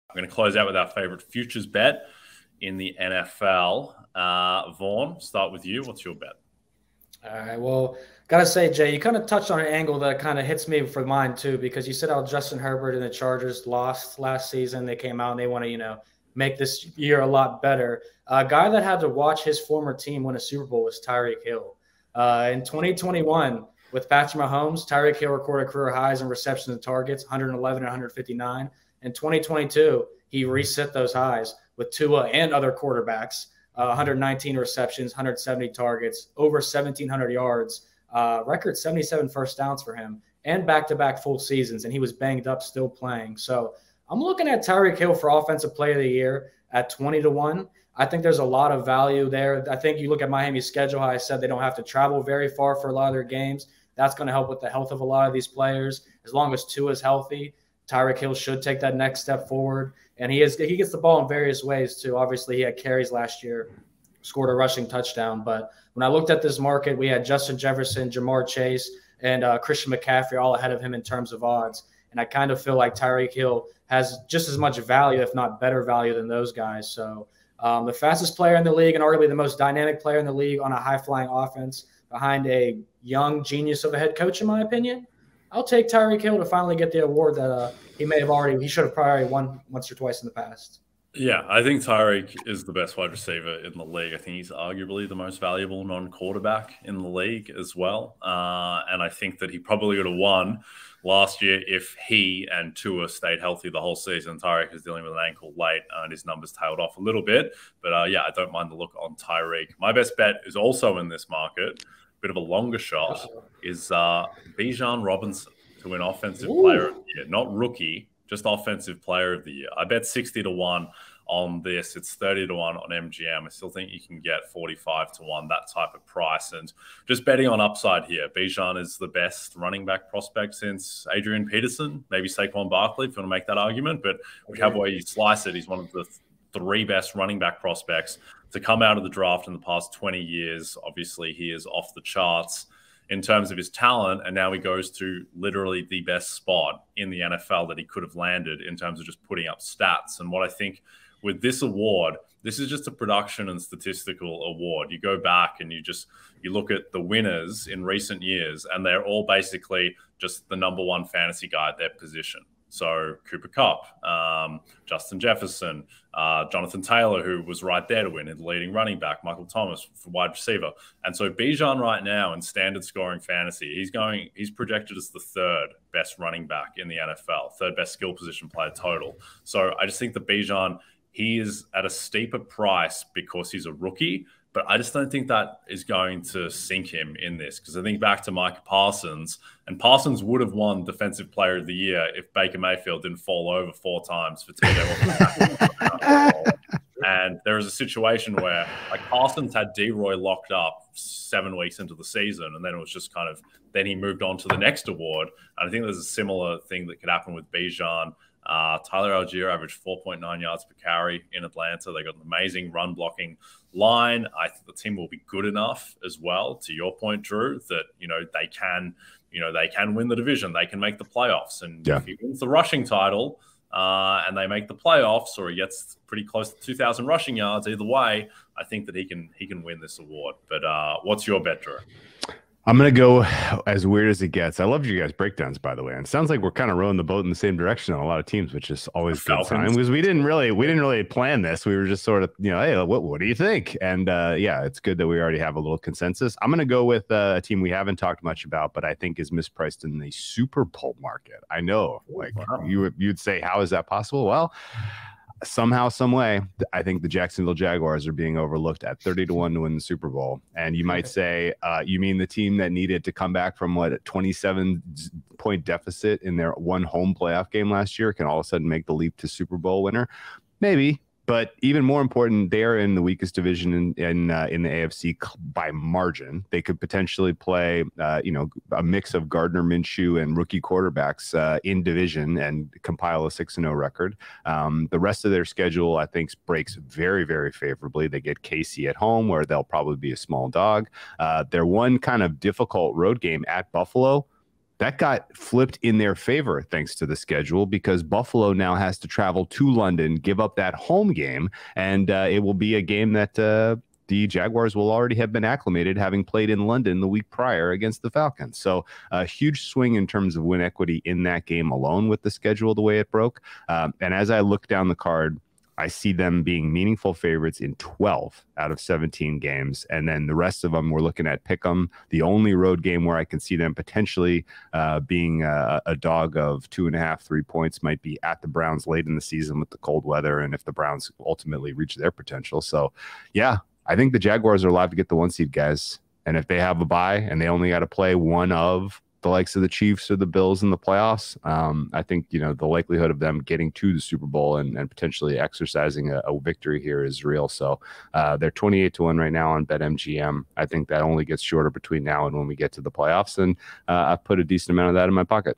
We're going to close out with our favorite futures bet in the NFL. Vaughn, start with you. What's your bet? All right. Well, gotta say, Jay, you kind of touched on an angle that kind of hits me for mine too, because you said how Justin Herbert and the Chargers lost last season. They came out and they want to, make this year a lot better. A guy that had to watch his former team win a Super Bowl was Tyreek Hill. In 2021, with Patrick Mahomes, Tyreek Hill recorded career highs in receptions and targets, 111 and 159. In 2022, he reset those highs with Tua and other quarterbacks. 119 receptions, 170 targets, over 1,700 yards, record 77 first downs for him, and back-to-back full seasons, and he was banged up still playing. So I'm looking at Tyreek Hill for Offensive Player of the Year at 20-1. I think there's a lot of value there. I think you look at Miami's schedule, how I said they don't have to travel very far for a lot of their games. That's going to help with the health of a lot of these players. As long as Tua is healthy, Tyreek Hill should take that next step forward. And he gets the ball in various ways too. Obviously, he had carries last year, scored a rushing touchdown. But when I looked at this market, we had Justin Jefferson, Jamar Chase, and Christian McCaffrey all ahead of him in terms of odds. And I kind of feel like Tyreek Hill has just as much value, if not better value, than those guys. So the fastest player in the league and arguably the most dynamic player in the league on a high-flying offense behind a young genius of a head coach, in my opinion. I'll take Tyreek Hill to finally get the award that he should have probably won once or twice in the past. Yeah, I think Tyreek is the best wide receiver in the league. I think he's arguably the most valuable non-quarterback in the league as well. And I think that he probably would have won last year if he and Tua stayed healthy the whole season. Tyreek is dealing with an ankle late and his numbers tailed off a little bit. But yeah, I don't mind the look on Tyreek. My best bet is also in this market. Bit of a longer shot is Bijan Robinson to win Offensive Player of the Year. Not rookie, just Offensive Player of the Year. I bet 60-1 on this. It's 30-1 on MGM. I still think you can get 45-1, that type of price. And just betting on upside here. Bijan is the best running back prospect since Adrian Peterson, maybe Saquon Barkley, if you want to make that argument. But whichever way you slice it, he's one of the three best running back prospects to come out of the draft in the past 20 years. Obviously, he is off the charts in terms of his talent, and now he goes to literally the best spot in the NFL that he could have landed in terms of just putting up stats. And what I think with this award, this is just a production and statistical award. You go back and you look at the winners in recent years, and they're all basically just the #1 fantasy guy at their position. So Cooper Kupp, Justin Jefferson, Jonathan Taylor, who was right there to win, the leading running back, Michael Thomas for wide receiver. And so Bijan right now in standard scoring fantasy, he's projected as the third best running back in the NFL, third best skill position player total. So I just think that Bijan, he is at a steeper price because he's a rookie, but I just don't think that is going to sink him in this, because I think back to Micah Parsons, and Parsons would have won Defensive Player of the Year if Baker Mayfield didn't fall over 4 times for TJ. And there is a situation where Parsons had D-Roy locked up 7 weeks into the season, and then it was just then he moved on to the next award. And I think there's a similar thing that could happen with Bijan. Tyler Algier averaged 4.9 yards per carry in Atlanta. They got an amazing run blocking line. I think the team will be good enough as well, to your point, Drew, that they can win the division. They can make the playoffs. And if he wins the rushing title and they make the playoffs, or he gets pretty close to 2,000 rushing yards, either way, I think that he can win this award. But what's your bet, Drew? I'm going to go as weird as it gets. I loved you guys' breakdowns, by the way. And it sounds like we're kind of rowing the boat in the same direction on a lot of teams, which is always a good sign, because we didn't really plan this. We were just sort of, hey, what do you think? And yeah, it's good that we already have a little consensus. I'm going to go with a team we haven't talked much about, but I think is mispriced in the Super Bowl market. I know, you'd say, how is that possible? Well, somehow, some way, I think the Jacksonville Jaguars are being overlooked at 30-1 to win the Super Bowl. And you might say, you mean the team that needed to come back from a 27-point deficit in their one home playoff game last year can all of a sudden make the leap to Super Bowl winner? Maybe. But even more important, they're in the weakest division in the AFC by margin. They could potentially play, a mix of Gardner Minshew and rookie quarterbacks in division and compile a 6-0 record. The rest of their schedule, I think, breaks very, very favorably. They get KC at home, where they'll probably be a small dog. Their one kind of difficult road game at Buffalo, that got flipped in their favor thanks to the schedule, because Buffalo now has to travel to London, give up that home game, and it will be a game that the Jaguars will already have been acclimated, having played in London the week prior against the Falcons. So a huge swing in terms of win equity in that game alone with the schedule the way it broke. And as I look down the card, I see them being meaningful favorites in 12 out of 17 games. And then the rest of them, we're looking at Pick'em. The only road game where I can see them potentially being a dog of 2.5, 3 points might be at the Browns late in the season with the cold weather, and if the Browns ultimately reach their potential. So, yeah, I think the Jaguars are alive to get the 1 seed, guys. And if they have a bye and they only got to play one of the likes of the Chiefs or the Bills in the playoffs, I think, you know, the likelihood of them getting to the Super Bowl and potentially exercising a victory here is real. So they're 28-1 right now on BetMGM. I think that only gets shorter between now and when we get to the playoffs. And I've put a decent amount of that in my pocket.